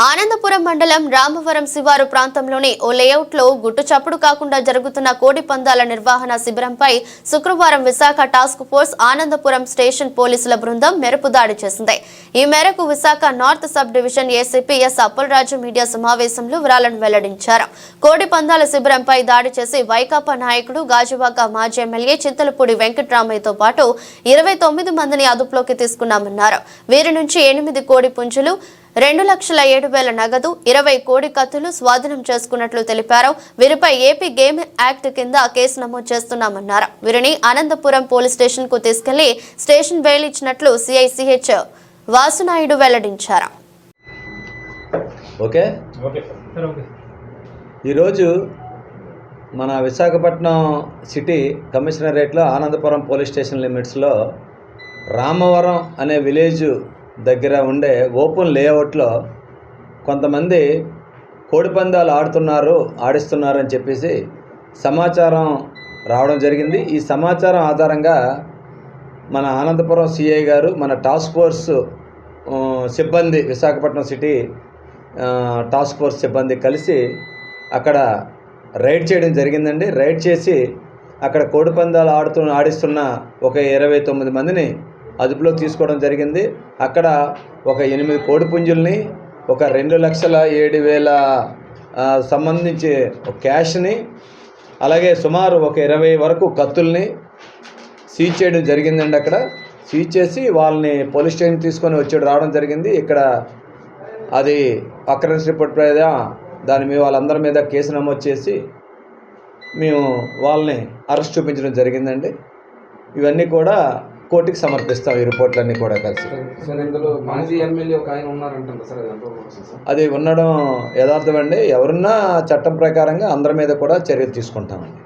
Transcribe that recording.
ఆనందపురం మండలం రామవరం శివారు ప్రాంతంలోని ఓ లేఅవుట్లో గుట్టు చప్పుడు కాకుండా జరుగుతున్న కోడి పందాల నిర్వహణ శిబిరంపై శుక్రవారం Visakha task force Anandapuram station పోలీసుల బృందం మెరుపు దాడి చేసింది. ఈ మేరకు Visakha north sub division ACP S Appalaraju media సమావేశంలో వివరాలను వెల్లడించారు. కోడి పందాల శిబిరంపై దాడి చేసి వైకాపా నాయకుడు గాజువాక మాజీ ఎమ్మెల్యే చింతలపూడి వెంకట్రామయ్యతో పాటు 29 మందిని అదుపులోకి తీసుకున్నామన్నారు. వీరి నుంచి 8 కోడి పుంజులు, 2,07,000 నగదు, 20 కోడి కత్తులు స్వాధీనం చేసుకున్నట్లు తెలిపారు. వీరిపై ఏపీ గేమ్ యాక్ట్ కింద కేసు నమోదు చేస్తున్నామన్నారు. వీరిని అనంతపురం పోలీస్ స్టేషన్ కు తీసుకెళ్లి స్టేషన్ బెయిల్ ఇచ్చినట్లు సిఐసిహెచ్ వాసునాయుడు వెల్లడించారు. ఈరోజు మన విశాఖపట్నం సిటీ కమిషనరేట్లో ఆనందపురం పోలీస్ స్టేషన్ లిమిట్స్లో రామవరం అనే విలేజ్ దగ్గర ఉండే ఓపెన్ లేఅవుట్లో కొంతమంది కోడిపందాలు ఆడిస్తున్నారు అని చెప్పేసి సమాచారం రావడం జరిగింది. ఈ సమాచారం ఆధారంగా మన ఆనందపురం సిఐ గారు, మన టాస్క్ ఫోర్స్ సిబ్బంది, విశాఖపట్నం సిటీ టాస్క్ ఫోర్స్ సిబ్బంది కలిసి అక్కడ రైడ్ చేయడం జరిగిందండి. రైడ్ చేసి అక్కడ కోడిపందాలు ఆడిస్తున్న ఒక 29 మందిని అదుపులో తీసుకోవడం జరిగింది. అక్కడ ఒక 8 కోడి పుంజుల్ని, ఒక 2,07,000 సంబంధించి క్యాష్ని, అలాగే సుమారు ఒక 20 వరకు కత్తుల్ని సీజ్ చేయడం జరిగిందండి. అక్కడ సీజ్ చేసి వాళ్ళని పోలీస్ స్టేషన్ తీసుకొని రావడం జరిగింది. ఇక్కడ అది అక్రెన్స్ రిపోర్ట్ మీద దాని మీద వాళ్ళందరి మీద కేసు నమోదు చేసి మేము వాళ్ళని అరెస్ట్ చూపించడం జరిగిందండి. ఇవన్నీ కూడా కోర్టుకి సమర్పిస్తాం, ఈ రిపోర్ట్లన్నీ కూడా కలిసి. అది ఉండడం యథార్థమండి. ఎవరున్నా చట్టం ప్రకారంగా అందరి మీద కూడా చర్యలు తీసుకుంటామండి.